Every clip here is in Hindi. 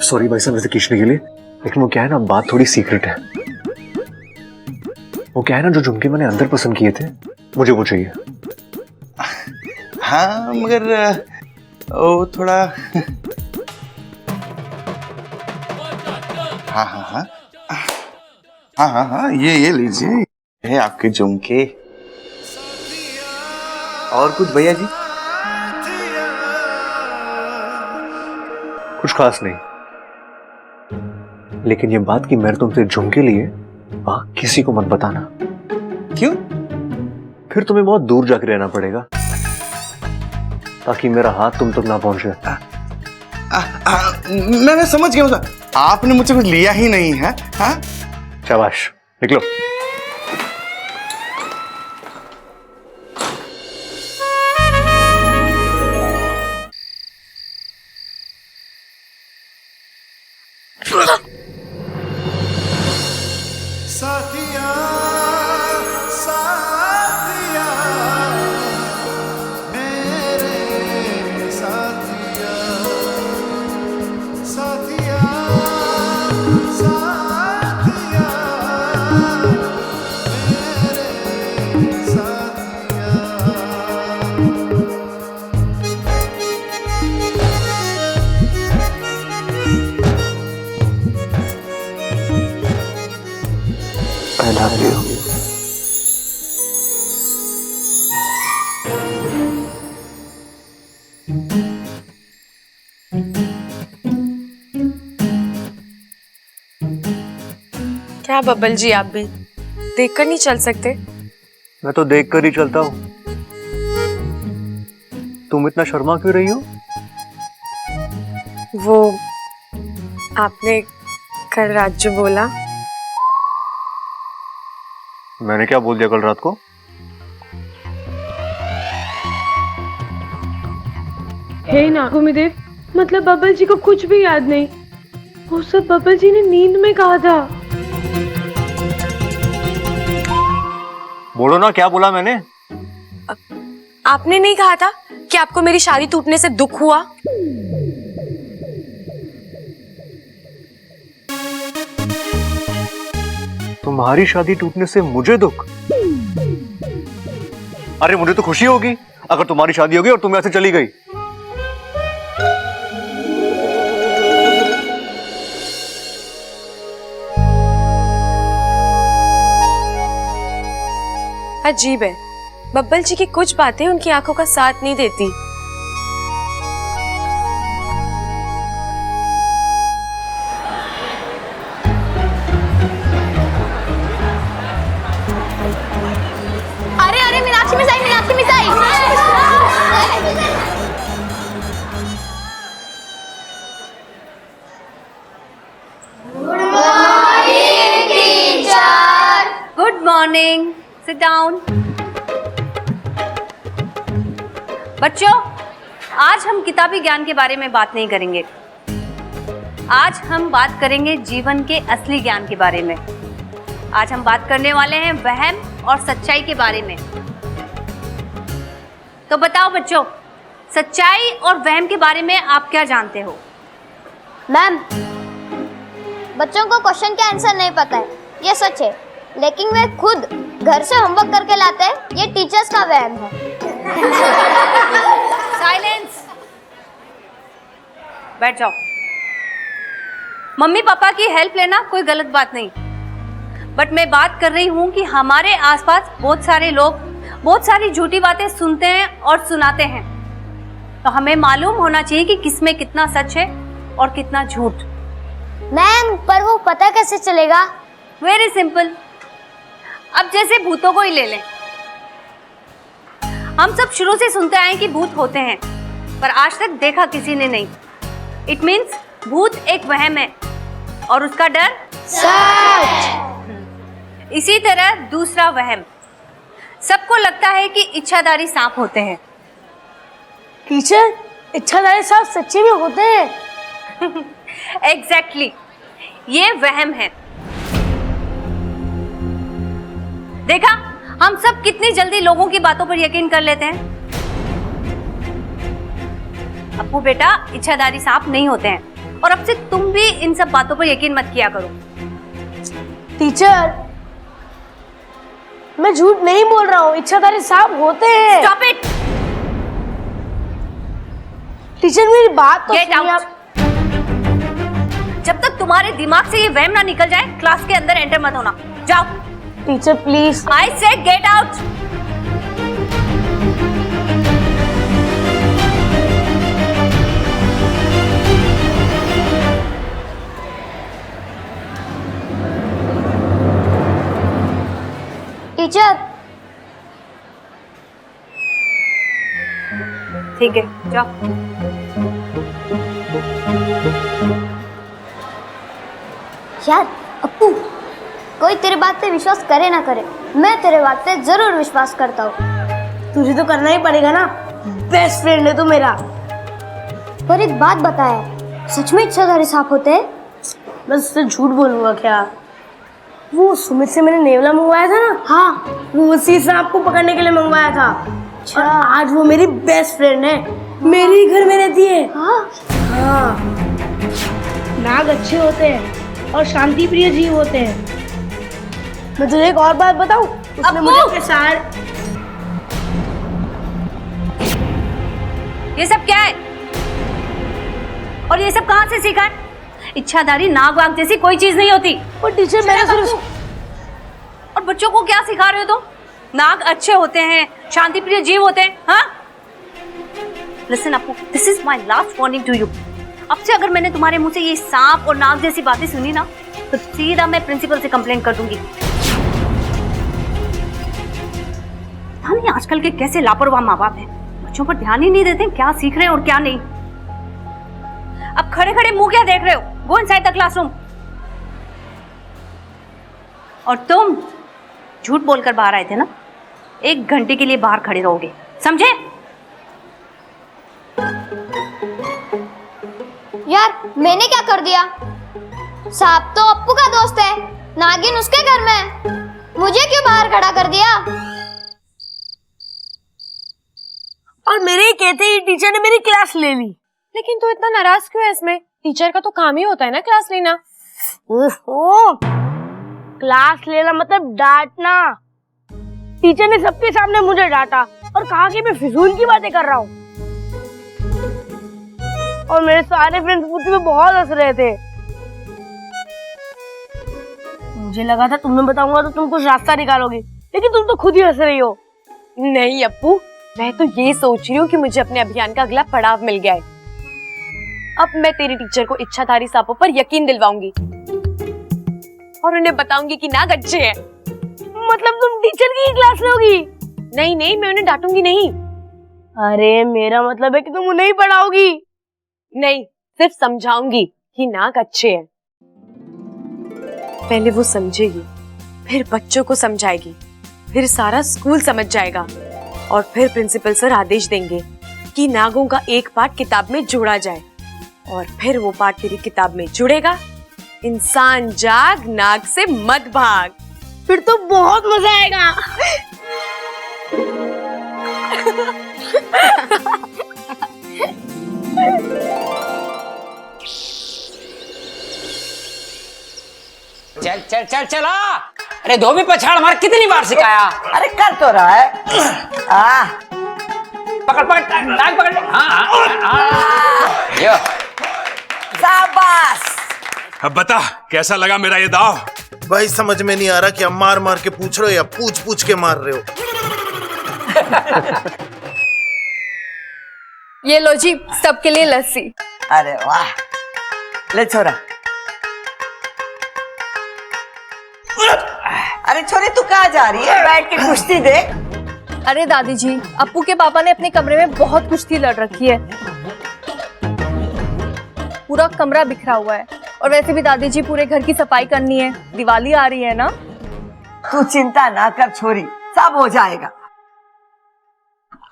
सॉरी भाई साहब ऐसे खींचने के लिए, लेकिन वो क्या है ना, बात थोड़ी सीक्रेट है। वो क्या है ना, जो झुमके मैंने अंदर पसंद किए थे, मुझे वो चाहिए। हाँ मगर वो थोड़ा हाँ हाँ हाँ हाँ हाँ हाँ ये लीजिए, है आपके झुमके। और कुछ भैया जी? कुछ खास नहीं, लेकिन ये बात कि मैंने तुमसे झुमके लिए वहां किसी को मत बताना। क्यों? फिर तुम्हें बहुत दूर जाके रहना पड़ेगा ताकि मेरा हाथ तुम तक ना पहुंचे। मैं समझ गया, मतलब आपने मुझसे कुछ लिया ही नहीं है। हाँ शाबाश, निकलो। साथिया साथिया मेरे साथिया साथिया साथिया मेरे साथिया। I love you. क्या बब्बल जी, आप भी देखकर नहीं चल सकते? मैं तो देख कर ही चलता हूँ। तुम इतना शर्मा क्यों रही हो? वो आपने कल रात जो बोला। मैंने क्या बोल दिया कल रात को? हे ना गुमिदेव, मतलब बब्बल जी को कुछ भी याद नहीं। वो सब बब्बल जी ने नींद में कहा था। बोलो ना, क्या बोला मैंने? आपने नहीं कहा था कि आपको मेरी शादी टूटने से दुख हुआ? तुम्हारी शादी टूटने से मुझे दुख? अरे मुझे तो खुशी होगी अगर तुम्हारी शादी होगी और तुम ऐसे चली गई। अजीब है, बब्बल जी की कुछ बातें उनकी आंखों का साथ नहीं देती। अरे अरे मीनाक्षी मिसाई, मीनाक्षी मिसाई। Good morning, sit down. बच्चों, आज हम किताबी ज्ञान के बारे में बात नहीं करेंगे। आज हम बात करेंगे जीवन के असली ज्ञान के बारे में। आज हम बात करने वाले हैं वहम और सच्चाई के बारे में। तो बताओ बच्चों, सच्चाई और वहम के बारे में आप क्या जानते हो? मैम, बच्चों को क्वेश्चन के आंसर नहीं पता है, ये सच है, लेकिन वे खुद घर से होमवर्क करके लाते हैं, ये टीचर्स का वहम है। साइलेंस, बैठ जाओ। मम्मी पापा की हेल्प लेना कोई गलत बात नहीं, बट मैं बात कर रही हूँ कि हमारे आसपास बहुत सारे लोग बहुत सारी झूठी बातें सुनते हैं और सुनाते हैं। तो हमें मालूम होना चाहिए कि किसमें कितना सच है और कितना झूठ। मैम, पर वो पता कैसे चलेगा? Very simple. अब जैसे भूतों को ही ले लें। हम सब शुरू से सुनते आए कि भूत होते हैं, पर आज तक देखा किसी ने नहीं। इट मीन्स भूत एक वहम है और उसका डर सच। इसी तरह दूसरा वहम, सबको लगता है कि इच्छाधारी सांप होते हैं। टीचर, इच्छाधारी सांप सच्चे में होते हैं? एग्जैक्टली, ये वहम है। देखा, हम सब कितनी जल्दी लोगों की बातों पर यकीन कर लेते हैं। अपू बेटा, इच्छाधारी सांप नहीं होते हैं, और अब से तुम भी इन सब बातों पर यकीन मत किया करो। टीचर, मैं झूठ नहीं बोल रहा हूँ, इच्छाधारी सांप होते हैं। Stop it. टीचर मेरी बात तो गेट सुनिए आउट। जब तक तुम्हारे दिमाग से ये वहम ना निकल जाए, क्लास के अंदर एंटर मत होना। जाओ। Teacher please. आई से गेट आउट। टीचर, ठीक है, जाओ। यार अप्पू, कोई तेरे बात पे विश्वास करे ना करे, मैं तेरे बात पे जरूर विश्वास करता हूँ। तुझे तो करना ही पड़ेगा ना, बेस्ट फ्रेंड है तू मेरा। पर एक बात बताया, सच में इच्छाधारी सांप होते हैं? मैं उससे झूठ बोलूंगा क्या? वो सुमित से मैंने नेवला मंगवाया था ना, हाँ, वो उसी सांप को पकड़ने के लिए मंगवाया था। और आज वो मेरी बेस्ट फ्रेंड है, मेरे ही घर में रहती है। हाँ, नाग अच्छे होते हैं और शांति प्रिय जीव होते हैं। मैं तुझे एक और बात बताऊं, उसने मुझे अपने सारे। ये सब क्या है? और ये सब कहाँ से सीखा है? इच्छाधारी नाग वाग जैसी कोई चीज नहीं होती। और टीचर मैंने सिर्फ। और बच्चों को क्या सिखा रहे हो तुम? नाग अच्छे होते हैं, शांति प्रिय जीव होते हैं, हाँ? Listen Apu, this is my last warning to you. अब से अगर मैंने तुम्हारे मुंह से ये सांप और नाग जैसी बातें सुनी ना, तो सीधा मैं प्रिंसिपल से कंप्लेंट कर दूंगी। हम ये आजकल के कैसे लापरवाह माँ बाप हैं, बच्चों पर ध्यान ही नहीं देते क्या सीख रहे हैं और क्या नहीं। अब खड़े खड़े मुंह क्या देख रहे हो? Go inside the classroom. और तुम झूठ बोलकर बाहर आए थे ना, 1 घंटे के लिए बाहर खड़े रहोगे, समझे? यार मैंने क्या कर दिया? सांप तो अप्पू का दोस्त है, नागिन उसके घर में है, मुझे क्यों बाहर खड़ा कर दिया? और मेरे ही कहते ही टीचर ने मेरी क्लास ले ली। लेकिन तू इतना नाराज क्यों है इसमें? टीचर का तो काम ही होता है ना क्लास लेना। ओहो, क्लास लेना मतलब डांटना। टीचर ने सबके सामने मुझे डांटा और कहा कि मैं फिजूल की बातें कर रहा हूँ। और मेरे सारे फ्रेंड्स मुझ पे बहुत हंस रहे थे। मुझे लगा था तुम्हें बताऊंगा तो तुम कुछ रास्ता निकालोगी, लेकिन तुम तो खुद ही हंस रही हो। नहीं अप्पू, मैं तो ये सोच रही हूँ कि मुझे अपने अभियान का अगला पड़ाव मिल गया है। अब मैं तेरी टीचर को इच्छाधारी सांपों पर यकीन दिलवाऊंगी और उन्हें बताऊंगी कि नाग अच्छे हैं। मतलब तुम टीचर की ही क्लास लोगी? नहीं नहीं, मैं उन्हें डांटूंगी नहीं। अरे मेरा मतलब है कि तुम उन्हें ही पढ़ाओगी। नहीं, सिर्फ समझाऊंगी कि नाग अच्छे हैं। पहले वो समझेगी, फिर बच्चों को समझाएगी, फिर सारा स्कूल समझ जाएगा और फिर प्रिंसिपल सर आदेश देंगे कि नागों का एक पार्ट किताब में जोड़ा जाए और फिर वो पार्ट तेरी किताब में जुड़ेगा। इंसान जाग, नाग से मत भाग। फिर तो बहुत मजा आएगा। चल चल चल चला। अरे धोबी पछाड़ मार, कितनी बार सिखाया? अरे कर तो रहा है। पकड़ पकड़ टांग पकड़। यो शाबाश। अब बता कैसा लगा मेरा ये दाव? भाई समझ में नहीं आ रहा कि आप मार मार के पूछ रहे हो या पूछ पूछ के मार रहे हो। ये लो जी, सबके लिए लस्सी। अरे वाह, ले छोरा। अरे छोरी तू कहाँ जा रही है? बैठ के कुश्ती देख। अरे दादी जी, अप्पू के पापा ने अपने कमरे में बहुत कुश्ती लड़ रखी है। पूरा कमरा बिखरा हुआ है और वैसे भी दादी जी पूरे घर की सफाई करनी है, दिवाली आ रही है ना। तू चिंता ना कर छोरी, सब हो जाएगा।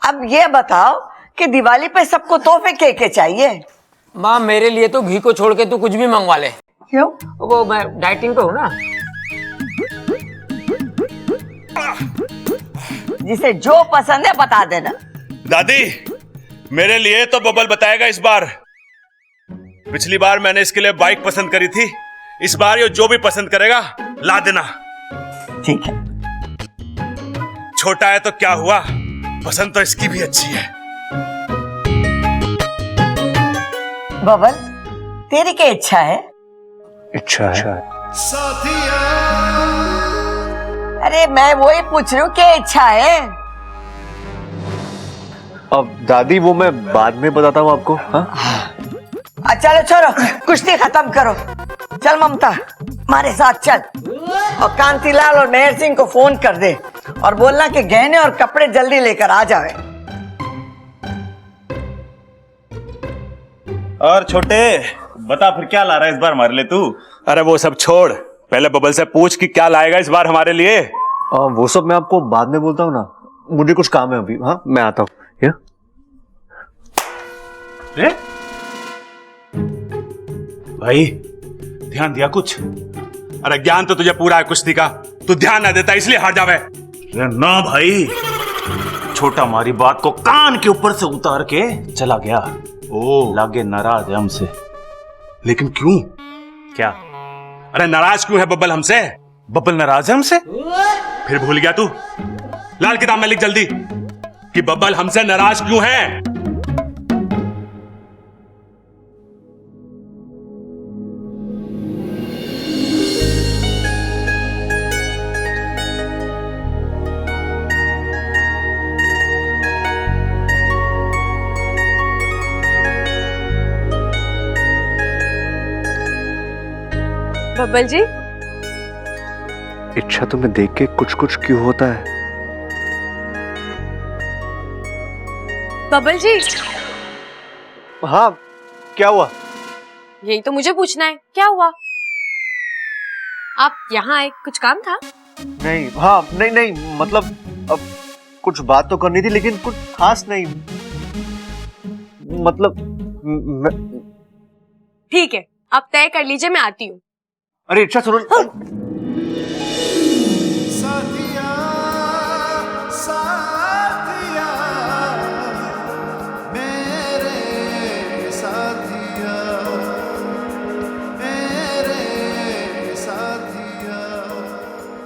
अब ये बताओ कि दिवाली पे सबको तोहफे के चाहिए? माँ मेरे लिए तो घी को छोड़ के तू कुछ भी मंगवा ले। क्यों? वो मैं डाइटिंग पे हूँ ना। जिसे जो पसंद है बता देना। दादी, मेरे लिए तो बबल बताएगा इस बार। पिछली बार मैंने इसके लिए बाइक पसंद करी थी, इस बार ये जो भी पसंद करेगा ला देना। ठीक है। छोटा है तो क्या हुआ, पसंद तो इसकी भी अच्छी है। बबल, तेरी क्या इच्छा है? इच्छा है। अरे मैं वही पूछ रही हूँ, क्या इच्छा है? अब दादी वो मैं बाद में बताता हूँ आपको। हाँ चलो छोड़ो, कुश्ती खत्म करो। चल ममता, हमारे साथ चल और कांतीलाल और मेहर सिंह को फोन कर दे और बोलना कि गहने और कपड़े जल्दी लेकर आ जाए। और छोटे, बता फिर क्या ला रहा है इस बार हमारे लिए तू? अरे वो सब छोड़, पहले बबल से पूछ कि क्या लाएगा इस बार हमारे लिए। वो सब मैं आपको बाद में बोलता हूँ ना, मुझे कुछ काम है अभी। हाँ मैं आता हूँ। भाई ध्यान दिया कुछ? अरे ज्ञान तो तुझे पूरा है कुश्ती का, तू ध्यान ना देता इसलिए हार जावे। ना भाई, छोटा हमारी बात को कान के ऊपर से उतार के चला गया। ओ लागे नाराज है हमसे। लेकिन क्यों? क्या? अरे नाराज क्यों है बब्बल हमसे? बब्बल नाराज है हमसे? फिर भूल गया तू? लाल किताब में लिख जल्दी कि बब्बल हमसे नाराज क्यों है। बब्बल जी, इच्छा तुम्हें देख के कुछ कुछ क्यों होता है? बब्बल जी। हाँ क्या हुआ? यही तो मुझे पूछना है, क्या हुआ? आप यहाँ आए, कुछ काम था? नहीं, हाँ नहीं नहीं, मतलब अब कुछ बात तो करनी थी लेकिन कुछ खास नहीं। मतलब ठीक है, आप तय कर लीजिए, मैं आती हूँ। अरे इच्छा सुनो। साथिया साथिया मेरे साथिया मेरे साथिया।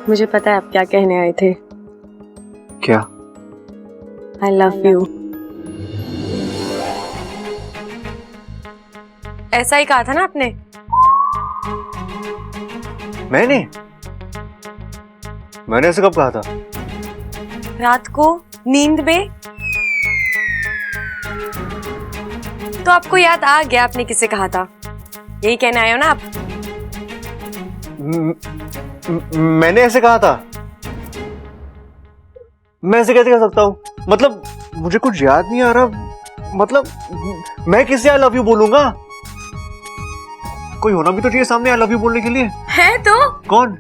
मुझे पता है आप क्या कहने आए थे। क्या? I love you. ऐसा ही कहा था ना आपने? मैंने ऐसे कब कहा था? रात को नींद में। तो आपको याद आ गया आपने किसे कहा था? यही कहने आए हो ना आप? मैंने ऐसे कहा था? मैं ऐसे कैसे कह सकता हूँ? मतलब मुझे कुछ याद नहीं आ रहा। मतलब मैं किससे आई लव यू बोलूंगा? कोई होना भी तो चाहिए सामने आई लव यू बोलने के लिए। है तो? कौन?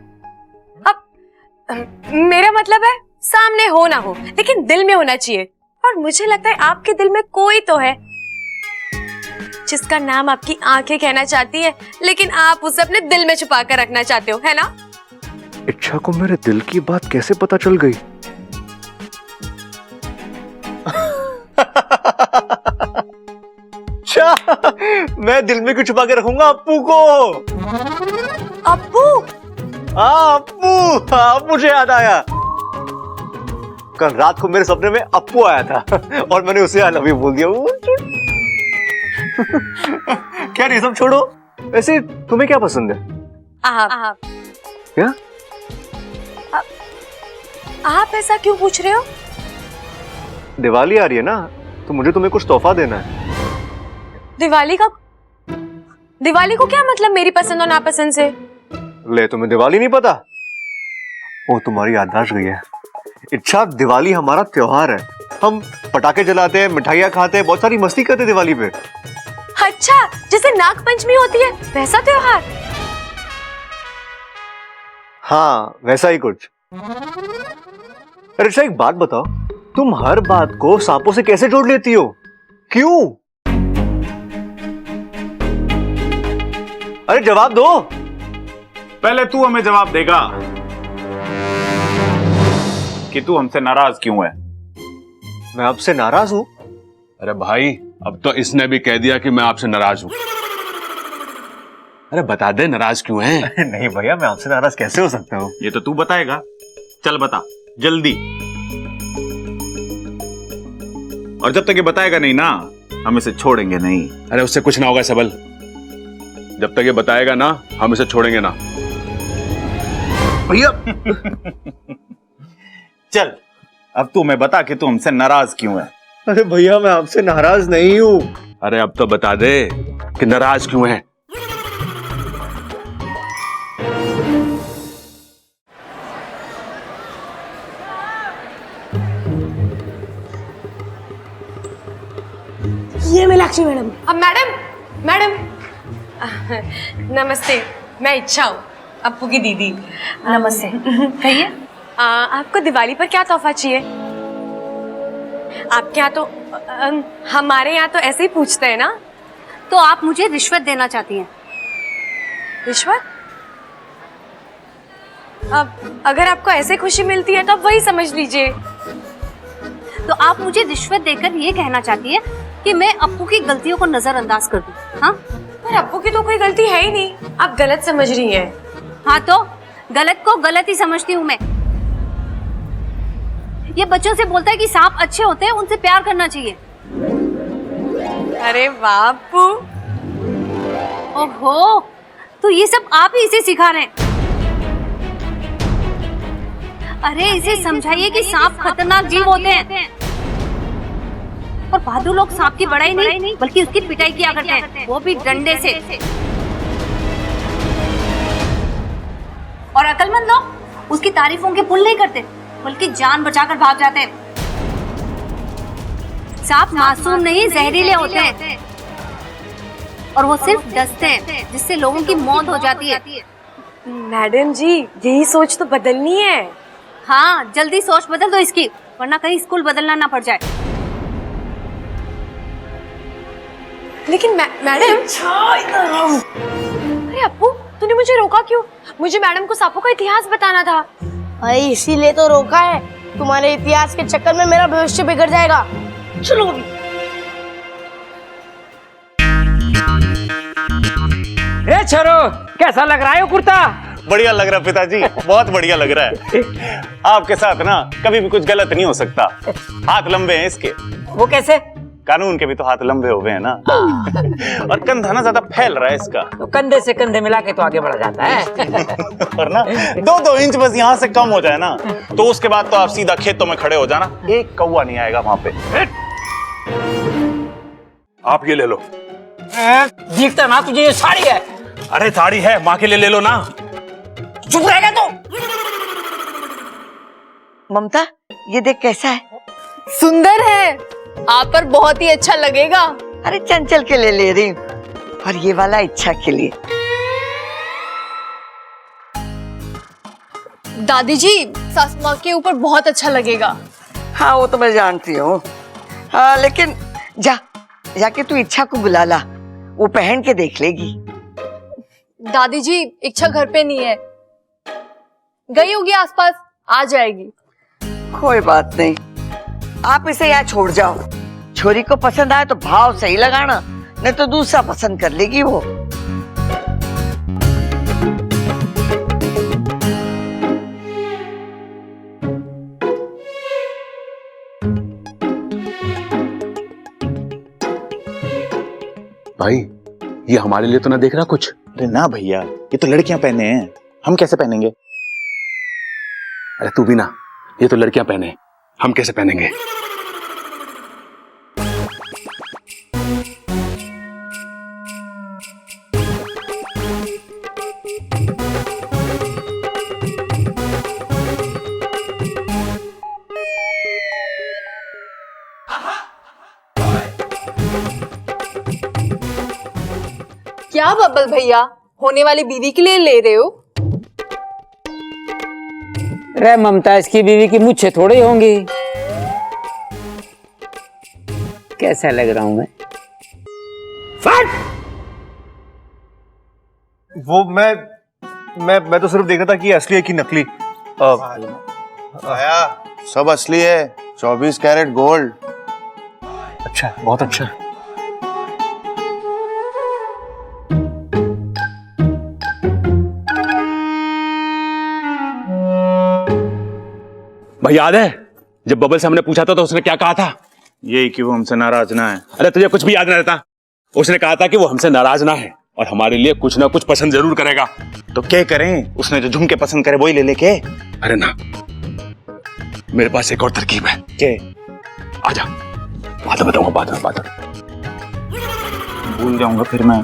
मेरा मतलब है सामने हो ना हो, लेकिन दिल में होना चाहिए। और मुझे लगता है आपके दिल में कोई तो है जिसका नाम आपकी आंखें कहना चाहती है, लेकिन आप उसे अपने दिल में छुपा कर रखना चाहते हो, है ना? इच्छा को मेरे दिल की बात कैसे पता चल गई? अच्छा, मैं दिल में क्यों छुपा के रखूंगा अप्पू को? अप्पू? हाँ अप्पू, अब मुझे याद आया। कल रात को मेरे सपने में अप्पू आया था और मैंने उसे आई लव यू बोल दिया। क्या नहीं, सब छोड़ो। वैसे तुम्हें क्या पसंद है? आप। क्या? आप ऐसा क्यों पूछ रहे हो? दिवाली आ रही है ना, तो मुझे तुम्हें कुछ तोहफा देना है। दिवाली को क्या मतलब मेरी पसंद और नापसंद से? ले, तुम्हें दिवाली नहीं पता? ओ, तुम्हारी याददाश्त गई है। इच्छा, दिवाली हमारा त्योहार है। हम पटाखे जलाते हैं, मिठाइयाँ खाते हैं, बहुत सारी मस्ती करते हैं दिवाली पे। अच्छा, जैसे नाग पंचमी होती है वैसा त्योहार? हाँ वैसा ही कुछ। अरे अच्छा एक बात बताओ, तुम हर बात को सांपों से कैसे जोड़ लेती हो? क्यों? अरे जवाब दो। पहले तू हमें जवाब देगा कि तू हमसे नाराज क्यों है? मैं आपसे नाराज हूं? अरे भाई, अब तो इसने भी कह दिया कि मैं आपसे नाराज हूं। अरे बता दे नाराज क्यों है? नहीं भैया, मैं आपसे नाराज कैसे हो सकता हूँ? ये तो तू बताएगा। चल बता जल्दी। और जब तक ये बताएगा नहीं ना, हम इसे छोड़ेंगे नहीं। अरे उससे कुछ ना होगा सबल, जब तक ये बताएगा ना हम इसे छोड़ेंगे ना। भैया चल अब तू मैं बता कि तू हमसे नाराज क्यों है। अरे भैया, मैं आपसे नाराज नहीं हूँ। अरे अब तो बता दे कि नाराज क्यों है। ये मीनाक्षी मैडम। अब मैडम नमस्ते, मैं इच्छा हूँ, अप्पू की दीदी। नमस्ते। कहिए। आपको दिवाली पर क्या तोहफा चाहिए? आपके यहाँ तो हमारे यहाँ तो ऐसे ही पूछते हैं ना। तो आप मुझे रिश्वत देना चाहती हैं? रिश्वत? अब अगर आपको ऐसे खुशी मिलती है तो आप वही समझ लीजिए। तो आप मुझे रिश्वत देकर ये कहना चाहती है कि मैं अप्पू की गलतियों को नजरअंदाज कर दूं? हाँ? पर अप्पू की तो कोई गलती है ही नहीं, आप गलत समझ रही हैं। हाँ तो गलत को गलत ही समझती हूँ मैं। ये बच्चों से बोलता है कि सांप अच्छे होते हैं, उनसे प्यार करना चाहिए। अरे वाह अप्पू। ओहो, तो ये सब आप ही इसे सिखा रहे हैं। अरे इसे समझाइए कि सांप खतरनाक जीव होते हैं और बहादुर लोग सांप की बड़ाई नहीं बल्कि उसकी पिटाई किया करते हैं, वो भी डंडे से। और अक्लमंद लोग उसकी तारीफों के पुल नहीं करते बल्कि जान बचाकर भाग जाते हैं। सांप मासूम नहीं, जहरीले होते हैं और वो सिर्फ डसते हैं जिससे लोगों की मौत हो जाती है। मैडम जी, यही सोच तो बदलनी है। हाँ, जल्दी सोच बदल दो इसकी, वरना कहीं स्कूल बदलना ना पड़ जाए। लेकिन मैडम। अरे अप्पू, तूने मुझे रोका क्यों? मुझे मैडम को सांपों का इतिहास बताना था। भाई इसीलिए तो रोका है, तुम्हारे इतिहास के चक्कर में मेरा भविष्य बिगड़ जाएगा। चलो अभी। छोरो, कैसा लग रहा है कुर्ता? बढ़िया लग रहा है पिताजी, बहुत बढ़िया लग रहा है। आपके साथ ना कभी भी कुछ गलत नहीं हो सकता। हाथ लंबे हैं इसके। वो कैसे? कानून के भी तो हाथ लंबे हो गए हैं ना। और कंधा ना ज्यादा फैल रहा है इसका, तो कंधे से कंधे मिला के तो आगे बढ़ जाता है। और ना 2-2 इंच बस यहाँ से कम हो जाए ना, तो उसके बाद तो आप सीधा खेतों में खड़े हो जाना, एक कौवा नहीं आएगा वहां पे। आप ये ले लो। दिखता ना तुझे ये साड़ी है? अरे साड़ी है, माँ के लिए ले लो ना। चुप रहेगा तो? ममता, ये देख कैसा है। सुंदर है, आप पर बहुत ही अच्छा लगेगा। अरे चंचल के लिए ले रही हूँ, और ये वाला इच्छा के लिए। दादी जी, सास माँ के ऊपर बहुत अच्छा लगेगा। हाँ वो तो मैं जानती हूँ। हाँ लेकिन जाके तू इच्छा को बुला ला, वो पहन के देख लेगी। दादी जी, इच्छा घर पे नहीं है, गई होगी आसपास, आ जाएगी। कोई बात नहीं, आप इसे यहाँ छोड़ जाओ। छोरी को पसंद आए तो भाव सही लगाना, नहीं तो दूसरा पसंद कर लेगी वो। भाई, ये हमारे लिए तो ना देख रहा कुछ। अरे ना भैया, ये तो लड़कियां पहने हैं, हम कैसे पहनेंगे? अरे तू भी ना, ये तो लड़कियां पहने, हम कैसे पहनेंगे? क्या बब्बल भैया, होने वाली बीवी के लिए ले रहे हो? रे ममता, इसकी बीवी की मुझे थोड़ी होंगी। कैसा लग रहा हूं मैं? वो मैं तो सिर्फ देख रहा था कि असली है कि नकली। आया, सब असली है, 24 कैरेट गोल्ड। अच्छा, बहुत अच्छा। भाई याद है जब बबल से हमने पूछा था तो उसने क्या कहा था? यही कि वो हमसे नाराज ना है। अरे तुझे कुछ भी याद नहीं रहता। उसने कहा था कि वो हमसे नाराज ना है और हमारे लिए कुछ ना कुछ पसंद जरूर करेगा। तो क्या करें? उसने जो झुमके पसंद करे वही ले लेके। अरे ना, मेरे पास एक और तरकीब है। के आजा, बाद में बताऊंगा, बाद में। भूल जाऊंगा फिर मैं।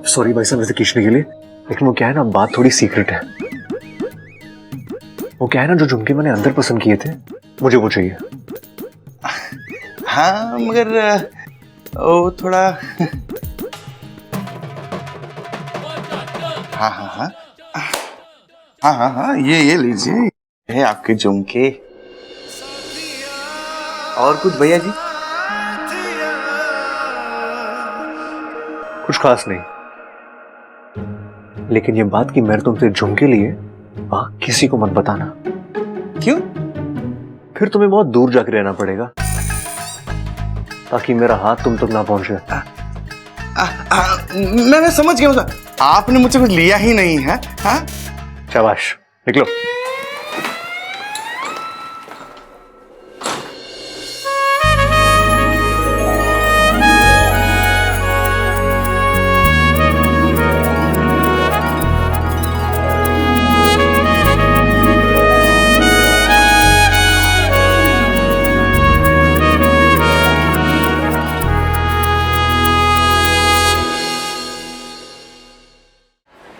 सॉरी भाई साहब ऐसे खींचने के लिए, लेकिन वो क्या है ना, बात थोड़ी सीक्रेट है। वो क्या है ना, जो झुमके मैंने अंदर पसंद किए थे मुझे वो चाहिए। हाँ मगर वो थोड़ा हाँ हाँ हाँ हाँ हाँ हाँ ये लीजिए, है आपके झुमके। और कुछ भैया जी? कुछ खास नहीं, लेकिन ये बात कि मैंने तुमसे झुमके लिए वहां किसी को मत बताना। क्यों? फिर तुम्हें बहुत दूर जाके रहना पड़ेगा ताकि मेरा हाथ तुम तक ना पहुंचे। मैं समझ गया हूँ। आपने मुझसे कुछ लिया ही नहीं है। हाँ शाबाश, निकलो।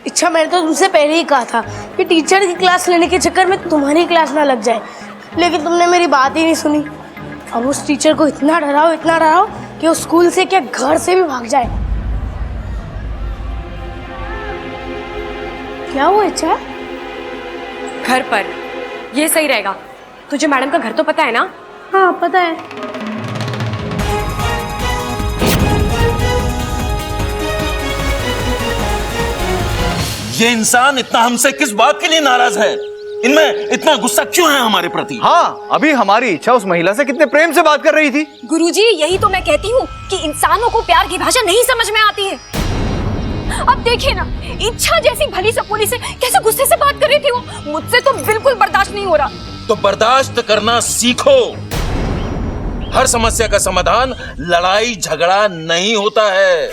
इच्छा, मैंने तो तुमसे पहले ही कहा था कि टीचर की क्लास लेने के चक्कर में तुम्हारी क्लास ना लग जाए, लेकिन तुमने मेरी बात ही नहीं सुनी। अब उस टीचर को इतना डराओ कि वो स्कूल से क्या घर से भी भाग जाए। क्या हुआ इच्छा? घर पर ये सही रहेगा। तुझे मैडम का घर तो पता है ना? हाँ पता है। ये इंसान इतना हमसे किस बात के लिए नाराज है? इनमें इतना गुस्सा क्यों है हमारे प्रति? हाँ, अभी हमारी इच्छा उस महिला से कितने प्रेम से बात कर रही थी। गुरुजी, यही तो मैं कहती हूँ कि इंसानों को प्यार की भाषा नहीं समझ में आती है। अब देखिए ना, इच्छा जैसी भली सपोली से कैसे गुस्से से बात कर रही थी वो। मुझसे तो बिल्कुल बर्दाश्त नहीं हो रहा। तो बर्दाश्त करना सीखो। हर समस्या का समाधान लड़ाई झगड़ा नहीं होता है।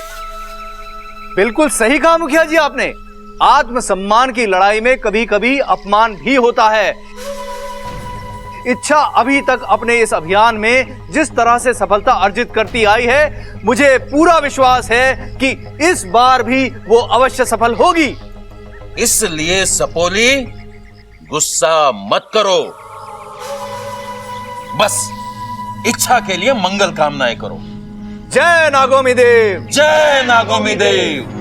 बिल्कुल सही कहा मुखिया जी आपने। आत्मसम्मान की लड़ाई में कभी कभी अपमान भी होता है। इच्छा अभी तक अपने इस अभियान में जिस तरह से सफलता अर्जित करती आई है, मुझे पूरा विश्वास है कि इस बार भी वो अवश्य सफल होगी। इसलिए सपोली, गुस्सा मत करो। बस इच्छा के लिए मंगल कामनाएं करो। जय नागोमी देव, जय नागोमी देव।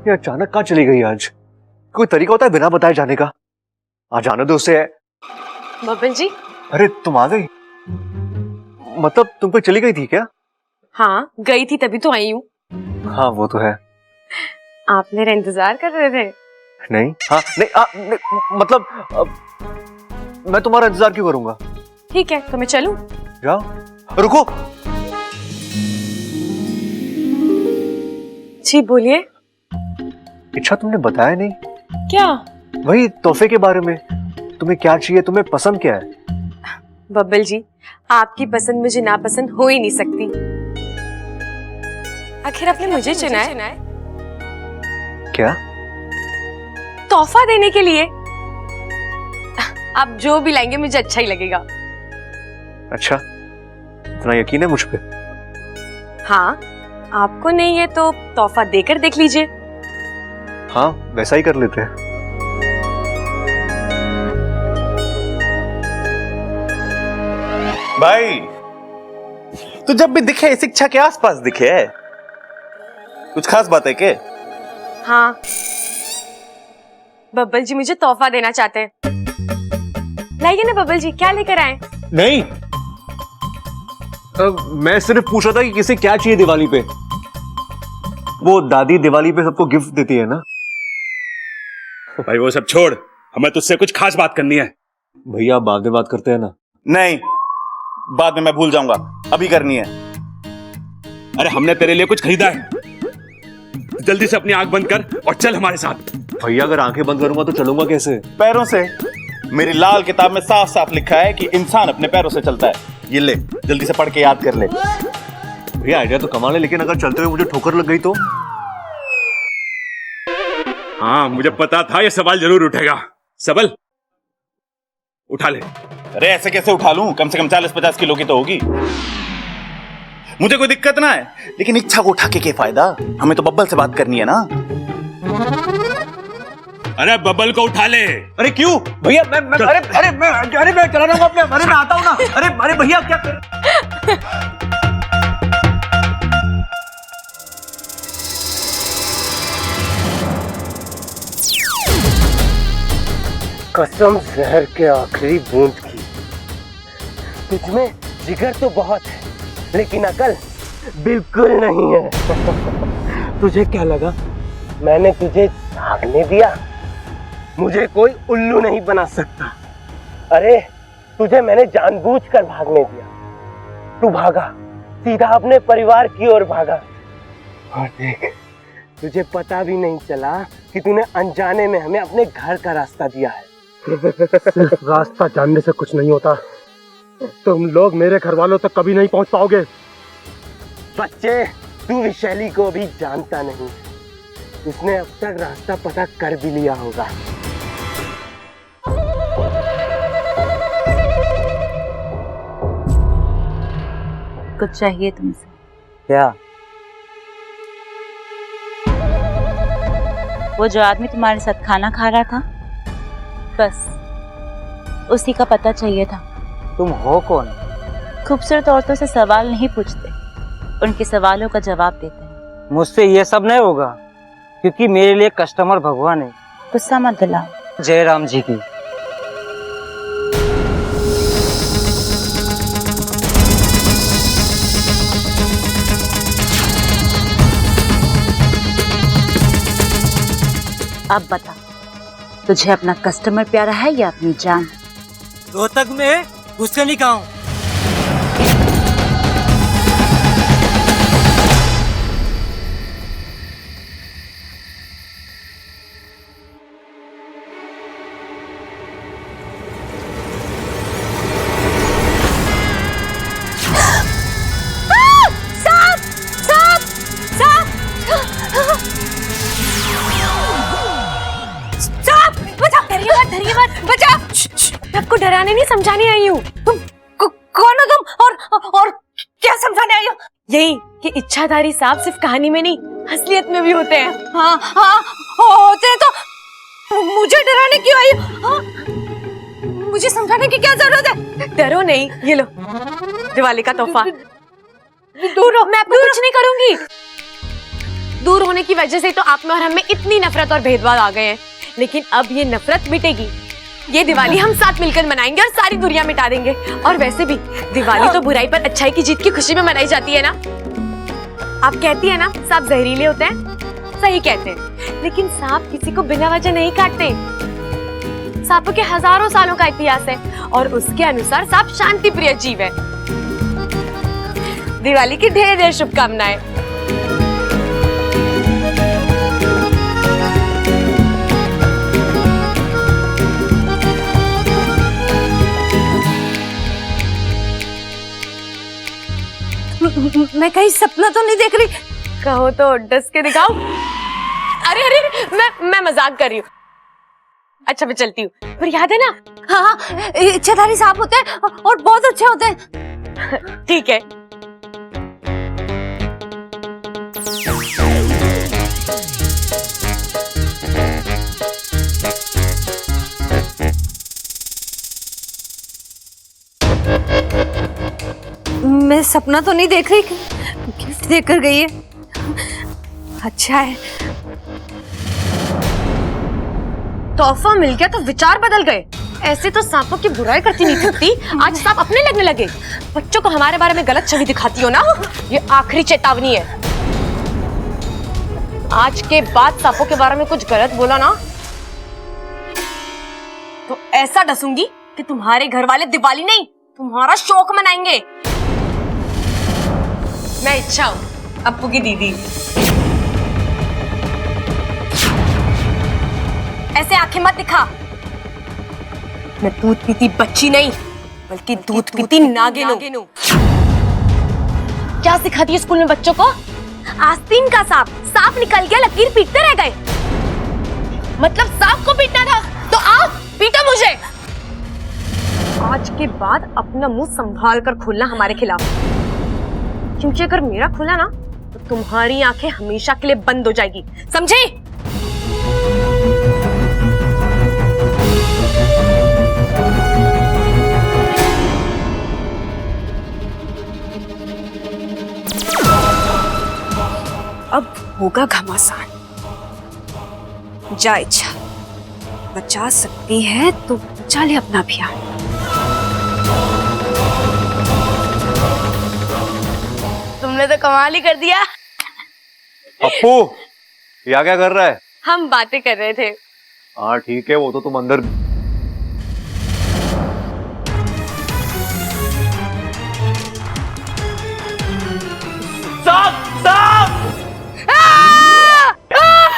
ये अचानक कहाँ चली गई आज? कोई तरीका होता है बिना बताए जाने का? आज जाने दो उसे। बबल जी। अरे तुम आ गई? मतलब तुम कोई चली गई थी क्या? हाँ गई थी, तभी तो आई हूँ। हाँ वो तो है। आप मेरा इंतजार कर रहे थे? नहीं, हाँ नहीं, मतलब मैं तुम्हारा इंतजार क्यों करूंगा? ठीक है, तो मैं चलूं? जाओ। रुको। जी बोलिए। इच्छा तुमने बताया नहीं। क्या? वही तोहफे के बारे में। तुम्हें क्या चाहिए, तुम्हें पसंद क्या है? बब्बल जी, आपकी पसंद मुझे नापसंद हो ही नहीं सकती। आखिर आपने मुझे चुना है। क्या? तोहफा देने के लिए। आप जो भी लाएंगे मुझे अच्छा ही लगेगा। अच्छा, इतना यकीन है मुझ पे? हाँ, आपको नहीं है तो तोहफा देकर देख लीजिए। हाँ वैसा ही कर लेते हैं। भाई, तू जब भी दिखे इस इच्छा के आसपास दिखे। कुछ खास बात है के? हाँ, बब्बल जी मुझे तोहफा देना चाहते हैं। लाइए ना बब्बल जी, क्या लेकर आए? नहीं, मैं सिर्फ पूछ रहा था कि किसे क्या चाहिए दिवाली पे। वो दादी दिवाली पे सबको गिफ्ट देती है ना। भाई वो सब छोड़, हमें तुझसे कुछ खास बात करनी है। भैया बाद में बात करते हैं ना। नहीं, बाद में मैं भूल जाऊंगा, अभी करनी है। अरे हमने तेरे लिए कुछ खरीदा है। जल्दी से अपनी आंख बंद कर और चल हमारे साथ। भैया अगर आंखें बंद करूंगा तो चलूंगा कैसे? पैरों से। मेरी लाल किताब में साफ साफ लिखा है कि इंसान अपने पैरों से चलता है। ये ले, जल्दी से पढ़ के याद कर ले। भैया आइडिया तो कमाल है, लेकिन अगर चलते हुए मुझे ठोकर लग गई तो? हाँ मुझे पता था ये सवाल जरूर उठेगा। सबल उठा ले। अरे ऐसे कैसे उठा लूं? कम से कम 40-50 किलो की तो होगी। मुझे कोई दिक्कत ना है, लेकिन इच्छा को उठा के क्या फायदा? हमें तो बब्बल से बात करनी है ना। अरे बबल को उठा ले। अरे क्यों भैया? मैं चला रहा हूँ अपने। अरे मैं आता हूँ ना। अरे भैया क्या कसम जहर के आखिरी बूंद की। तुझमें जिगर तो बहुत है, लेकिन अकल बिल्कुल नहीं है। तुझे क्या लगा मैंने तुझे भागने दिया? मुझे कोई उल्लू नहीं बना सकता। अरे तुझे मैंने जानबूझकर भागने दिया। तू भागा, सीधा अपने परिवार की ओर भागा, और देख तुझे पता भी नहीं चला कि तूने अनजाने में हमें अपने घर का रास्ता दिया है। सिर्फ रास्ता जानने से कुछ नहीं होता। तुम लोग मेरे घर वालों तक कभी नहीं पहुंच पाओगे। बच्चे, तू विशैली को भी जानता नहीं। उसने अब तक रास्ता पता कर भी लिया होगा। कुछ चाहिए तुमसे? क्या? वो जो आदमी तुम्हारे साथ खाना खा रहा था, बस उसी का पता चाहिए था। तुम हो कौन? खूबसूरत औरतों से सवाल नहीं पूछते, उनके सवालों का जवाब देते हैं। मुझसे ये सब नहीं होगा, क्योंकि मेरे लिए कस्टमर भगवान है। गुस्सा मत दिलाओ। जय राम जी की। अब बता, तुझे अपना कस्टमर प्यारा है या अपनी जान? रोहतक में गुस्से नहीं खाऊं। आपको डराने नहीं समझाने आई हूँ। तुम कौन हो तुम और क्या समझाने आई हो? यही कि इच्छाधारी सांप सिर्फ कहानी में नहीं, असलियत में भी होते हैं। हाँ होते हैं, तो मुझे डराने क्यों आई हो? हाँ? मुझे समझाने की क्या जरूरत है? डरो नहीं, ये लो दिवाली का तोहफा। दूर हो। मैं आपको कुछ नहीं करूंगी। दूर होने की वजह से तो आप में और हम में इतनी नफरत और भेदभाव आ गए हैं, लेकिन अब ये नफरत मिटेगी। ये दिवाली हम साथ मिलकर मनाएंगे और सारी दुनिया मिटा देंगे। और वैसे भी दिवाली तो बुराई पर अच्छाई की जीत की खुशी में मनाई जाती है ना। आप कहती है ना सांप जहरीले होते हैं, सही कहते हैं, लेकिन सांप किसी को बिना वजह नहीं काटते। सांपों के हजारों सालों का इतिहास है और उसके अनुसार सांप शांति प्रिय जीव है। दिवाली की ढेर ढेर शुभकामनाएं। मैं कहीं सपना तो नहीं देख रही? कहो तो डस के दिखाओ। अरे मैं मजाक कर रही हूँ। अच्छा मैं चलती हूँ, पर याद है ना? हाँ, इच्छाधारी सांप होते हैं और बहुत अच्छे होते हैं। ठीक है। मैं सपना तो नहीं देख रही, गिफ्ट देकर गई है। अच्छा है, तोहफा मिल गया तो विचार बदल गए। ऐसे तो सांपों की बुराई करती नहीं थकती, आज सांप अपने लगने लगे। बच्चों को हमारे बारे में गलत छवि दिखाती हो ना, ये आखिरी चेतावनी है। आज के बाद सांपों के बारे में कुछ गलत बोला ना तो ऐसा डसूंगी कि तुम्हारे घर वाले दिवाली नहीं तुम्हारा शौक मनाएंगे। मैं इच्छा हूं, अप्पू की दीदी। ऐसे आंखें मत दिखा। मैं दूध पीती बच्ची नहीं, बल्कि दूध पीती नागिन हूं। क्या सिखाती है स्कूल में बच्चों को? आस्तीन का सांप निकल गया, लकीर पीटते रह गए। मतलब सांप को पीटना था तो आओ पीटो मुझे। आज के बाद अपना मुंह संभाल कर खोलना हमारे खिलाफ, क्योंकि अगर मेरा खुला ना तो तुम्हारी आंखें हमेशा के लिए बंद हो जाएगी, समझी? अब होगा घमासान। जा इच्छा, बचा सकती है तो बचा ले अपना अभियान। तुमने तो कमाल ही कर दिया। पप्पू, या क्या कर रहा है? हम बातें कर रहे थे। हाँ ठीक है, वो तो तुम अंदर।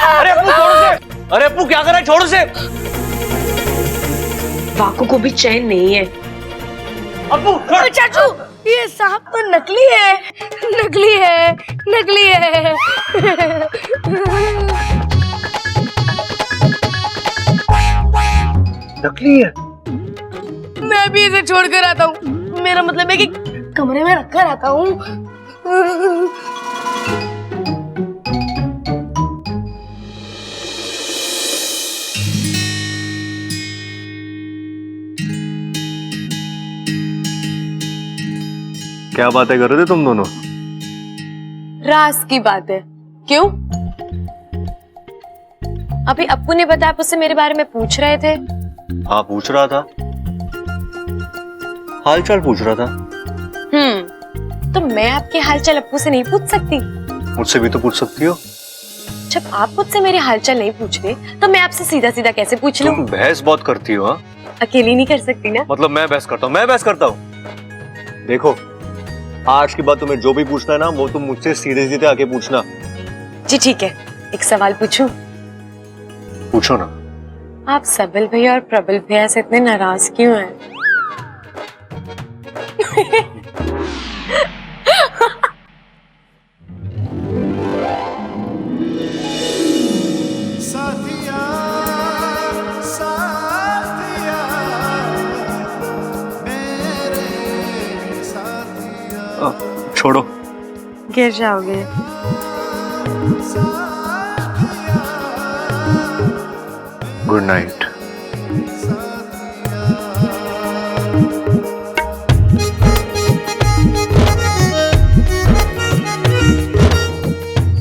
अरे अप्पू छोड़ उसे! अरे अप्पू क्या कर रहा है? छोड़ उसे! वाकू को भी चैन नहीं है। अप्पू छोड़! चाचू, ये सांप तो नकली है, नकली है, नकली है। नकली है? मैं भी इसे छोड़ कर आता हूँ। मेरा मतलब है कि कमरे में रख कर आता हूँ। क्या बातें कर रहे थे तुम दोनों? राज की बात है। क्यों? अभी अप्पू ने बताया, आप उससे मेरे बारे में पूछ रहे थे। हाँ पूछ रहा था, हालचाल पूछ रहा था। तो मैं आपके हालचाल अप्पू से नहीं पूछ सकती? मुझसे भी तो पूछ सकती हो। जब आप मुझसे मेरे हालचाल नहीं पूछ रहे तो मैं आपसे सीधा सीधा कैसे पूछ लूं? तुम बहस बहुत करती हो। हाँ अकेली नहीं कर सकती ना। मतलब मैं बहस करता हूँ? मैं बहस करता हूँ? देखो, आज के बाद तुम्हें जो भी पूछना है ना, वो तुम मुझसे सीधे सीधे आके पूछना। जी ठीक है, एक सवाल पूछूं? पूछो ना। आप सबल भैया और प्रबल भैया से इतने नाराज क्यों हैं? छोड़ो, गिर जाओगे। Good night.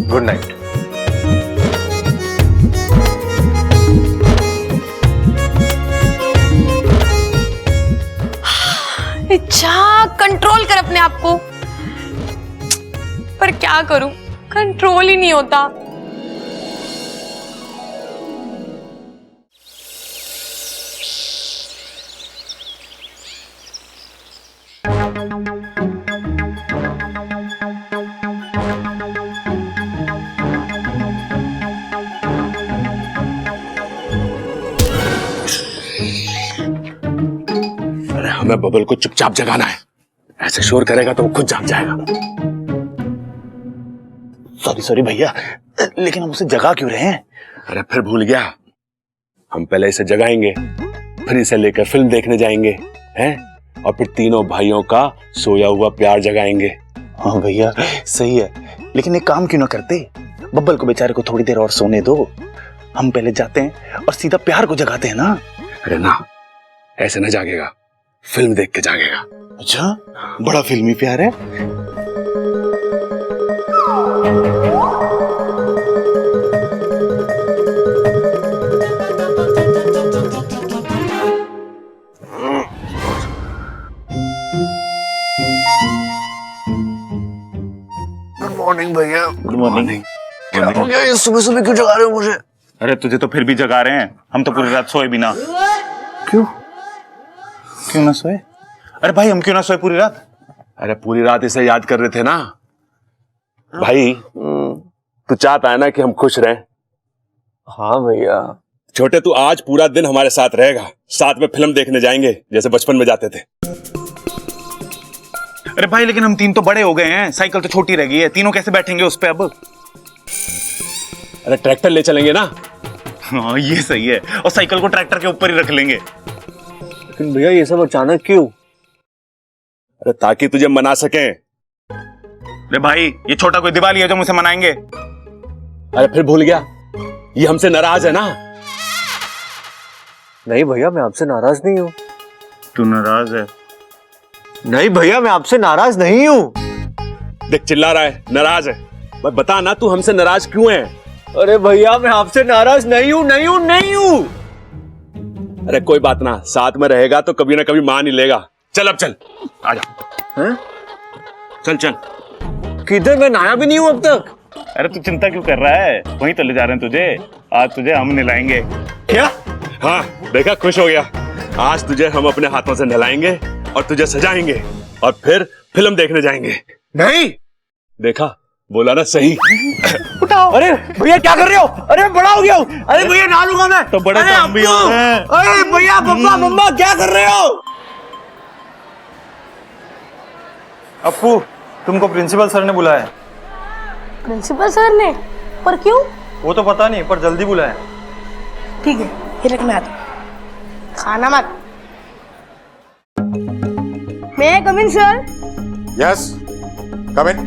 Good night. इच्छा, कंट्रोल कर अपने आप को। पर क्या करूं, कंट्रोल ही नहीं होता। अरे हमें बबल को चुपचाप जगाना है। ऐसे शोर करेगा तो वो खुद जाग जाएगा। सॉरी सॉरी भैया, लेकिन हम उसे जगा क्यों रहे हैं? अरे फिर भूल गया, हम पहले इसे जगाएंगे, फिर इसे लेकर फिल्म देखने जाएंगे, हैं? और फिर तीनों भाइयों का सोया हुआ प्यार जगाएंगे। हाँ भैया सही है, लेकिन एक काम क्यों ना करते, बब्बल को बेचारे को थोड़ी देर और सोने दो। हम पहले जाते हैं और सीधा प्यार को जगाते हैं ना। अरे ना, ऐसे ना जागेगा, फिल्म देख के जागेगा। अच्छा, बड़ा फिल्मी प्यार है। गुड मॉर्निंग भैया। Good morning. क्या हो गया, ये सुबह सुबह क्यों जगा रहे हो मुझे? अरे तुझे तो फिर भी जगा रहे हैं, हम तो पूरी रात सोए भी ना। क्यों क्यों ना सोए? अरे भाई हम क्यों ना सोए पूरी रात? अरे पूरी रात इसे याद कर रहे थे ना भाई। तू चाहता है ना कि हम खुश रहें? हाँ भैया। छोटे तू आज पूरा दिन हमारे साथ रहेगा, साथ में फिल्म देखने जाएंगे जैसे बचपन में जाते थे। अरे भाई लेकिन हम तीन तो बड़े हो गए हैं, साइकिल तो छोटी रह गई है, तीनों कैसे बैठेंगे उस पे अब? अरे ट्रैक्टर ले चलेंगे ना। हाँ ये सही है, और साइकिल को ट्रैक्टर के ऊपर ही रख लेंगे। लेकिन भैया ये सब अचानक क्यों? अरे ताकि तुझे मना सकें। अरे भाई ये छोटा कोई दिवाली है जो मुझे मनाएंगे? अरे फिर भूल गया, ये हमसे नाराज है ना। नहीं भैया मैं आपसे नाराज नहीं हूँ। तू नाराज है? नहीं भैया मैं आपसे नाराज नहीं हूँ। देख चिल्ला रहा है, नाराज है। भाई बता ना तू हमसे नाराज क्यों है? अरे भैया मैं आपसे नाराज नहीं हूँ, नहीं हूँ, नहीं हूँ। अरे कोई बात ना, साथ में रहेगा तो कभी ना कभी मान ही लेगा। चल अब चल, आजा। हैं? चल चल। किधर? मैं नहाया भी नहीं हूँ अब तक। अरे तू चिंता क्यों कर रहा है, वहीं तो ले जा रहे हैं तुझे। आज तुझे हम नहलाएंगे। क्या? हाँ देखा, खुश हो गया। आज तुझे हम अपने हाथों से नहलाएंगे और तुझे सजाएंगे और फिर फिल्म देखने जाएंगे। नहीं देखा, बोला ना सही। उठाओ। अरे भैया क्या कर रहे हो? अरे मैं बड़ा हो गया हूँ। अरे भैया नहा लूंगा मैं। तो बड़े तो हम भी हो गए हैं। अरे भैया मम्मा मम्मा क्या कर रहे हो? अप्पू तुमको प्रिंसिपल सर ने बुलाया। प्रिंसिपल सर ने? पर क्यों? वो तो पता नहीं, पर जल्दी बुलाया। ठीक है ये रख, मैं आता हूं। खाना मत। मैं कम इन सर? यस कम इन।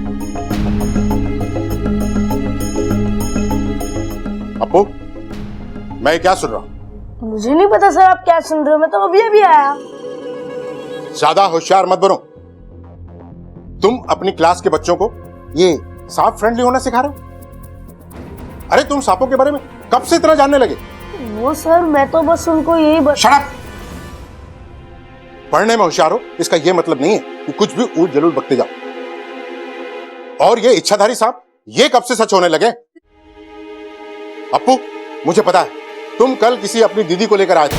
अप्पू मैं क्या सुन रहा हूं? मुझे नहीं पता सर आप क्या सुन रहे हो, मैं तो अभी अभी आया। ज्यादा होशियार मत बनो। तुम अपनी क्लास के बच्चों को ये सांप फ्रेंडली होना सिखा रहे हो? अरे तुम सांपों के बारे में कब से इतना जानने लगे? वो सर मैं तो बस उनको यही शट अप! पढ़ने में होशियार हो इसका यह मतलब नहीं है कि कुछ भी ऊट जरूर बकते जाओ। और ये इच्छाधारी सांप ये कब से सच होने लगे? अप्पू मुझे पता है तुम कल किसी अपनी दीदी को लेकर आए थे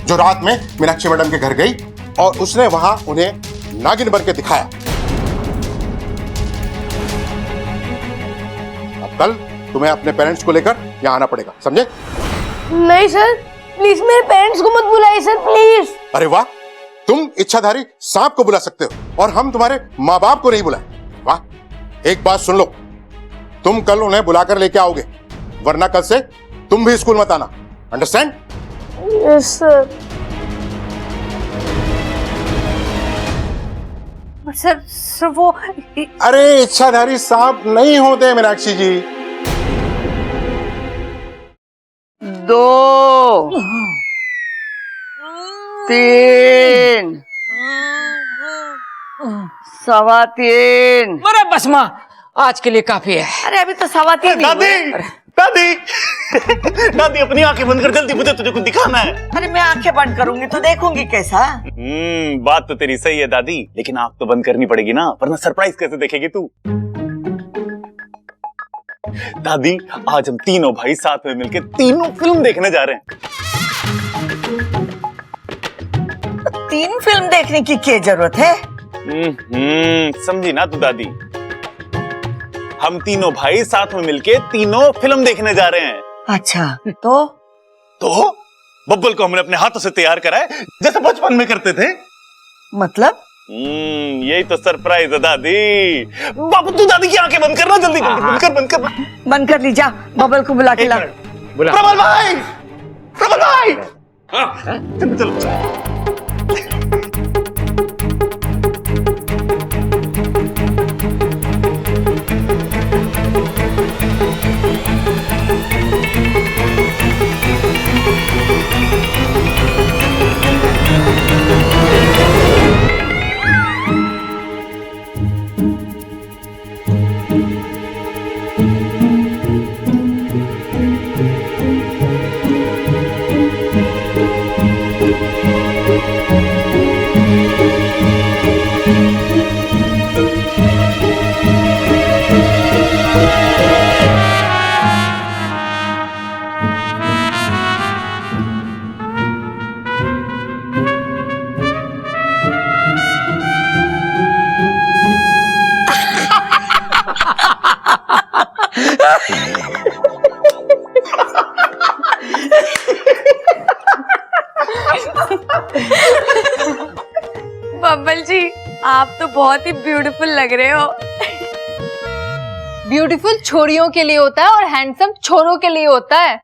जो रात में मीनाक्षी मैडम के घर गई और उसने वहां उन्हें नागिन बन के दिखाया। अब कल तुम्हें अपने पेरेंट्स को लेकर यहां आना पड़ेगा, समझे? नहीं सर प्लीज मेरे पेरेंट्स को मत बुलाइए सर प्लीज। अरे वाह, तुम इच्छाधारी सांप को बुला सकते हो और हम तुम्हारे माँ बाप को नहीं बुलाए। वाह, एक बात सुन लो, तुम कल उन्हें बुलाकर लेके आओगे वरना कल से तुम भी स्कूल मत आना। अंडरस्टैंड? Yes sir. सर वो अरे इच्छाधारी सांप नहीं होते मीनाक्षी जी। 2 3 3:15। अरे बस माँ, आज के लिए काफी है। अरे अभी तो 3:15 दादी दादी दादी अपनी आंखें बंद कर जल्दी, मुझे तुझे कुछ दिखाना है। अरे मैं आंखें बंद करूंगी तो देखूंगी कैसा? बात तो तेरी सही है दादी, लेकिन आंख तो बंद करनी पड़ेगी ना, वरना सरप्राइज कैसे देखेगी तू? दादी आज हम तीनों भाई साथ में मिलकर तीनों फिल्म देखने जा रहे हैं। 3 फिल्म देखने की क्या जरूरत है? समझी ना तू दादी, हम तीनों भाई साथ में मिलके तीनों फिल्म देखने जा रहे हैं। अच्छा तो बब्बल को हमने अपने हाथों से तैयार करा है जैसे बचपन में करते थे। मतलब? यही तो सरप्राइज है दादी। बाबू तू दादी की आंखें बंद करना जल्दी, बंद कर ली, जा बबल को बुला के ला। प्रबल भाई, प्रबल भाई, चलो चलो। Thank you. बब्बल जी, आप तो बहुत ही ब्यूटीफुल लग रहे हो। ब्यूटीफुल छोरियों के लिए होता है और हैंडसम छोरों के लिए होता है।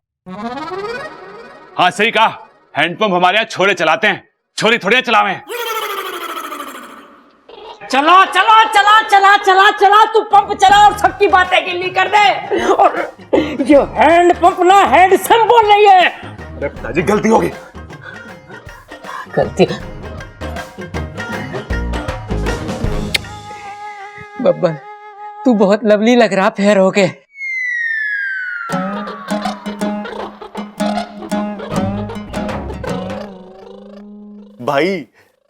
हाँ सही कहा, हैंडपंप हमारे यहाँ छोरे चलाते हैं, छोरी थोड़ी चलावे। चला चला चला चला चला चला, तू पंप चला और सबकी बातें गिल्ली कर दे। और ये हैंड पंप ना हैंडसम बोल रही है। अरे पिताजी गलती होगी। गलती बब्बर, तू बहुत लवली लग रहा फेर होके। भाई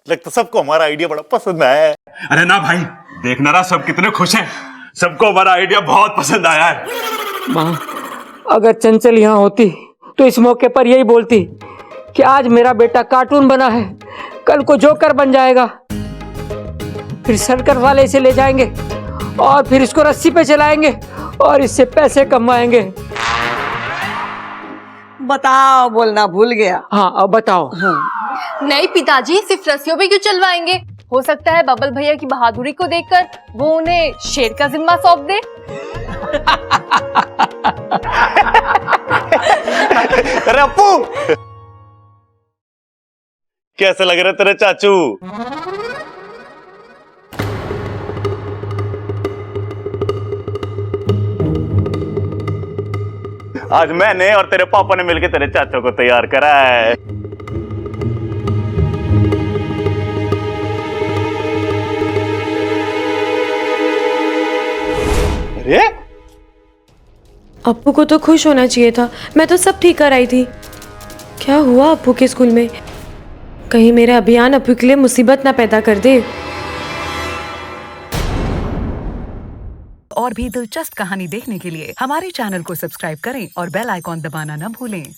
लगता सबको हमारा आइडिया बड़ा पसंद आया है। अरे ना भाई, देखना रहा सब कितने खुश हैं, सबको हमारा आइडिया बहुत पसंद आया है। माँ, अगर चंचल यहाँ होती तो इस मौके पर यही बोलती कि आज मेरा बेटा कार्टून बना है, कल को जोकर बन जाएगा, फिर सर्कस वाले इसे ले जाएंगे और फिर इसको रस्सी पे चलाएंगे और इससे पैसे कमाएंगे। बताओ, बोलना भूल गया। हाँ अब बताओ। नहीं पिताजी, सिर्फ रस्सियों पे क्यों चलवाएंगे? हो सकता है बबल भैया की बहादुरी को देखकर वो उन्हें शेर का जिम्मा सौंप दे। अरे अपू, कैसे लग रहे तेरे चाचू? आज मैंने और तेरे पापा ने मिलकर तेरे चाचू को तैयार करा है। अरे अप्पू को तो खुश होना चाहिए था, मैं तो सब ठीक कर आई थी। क्या हुआ अप्पू के स्कूल में? कहीं मेरा अभियान अप्पू के लिए मुसीबत ना पैदा कर दे। और भी दिलचस्प कहानी देखने के लिए हमारे चैनल को सब्सक्राइब करें और बेल आइकॉन दबाना न भूलें।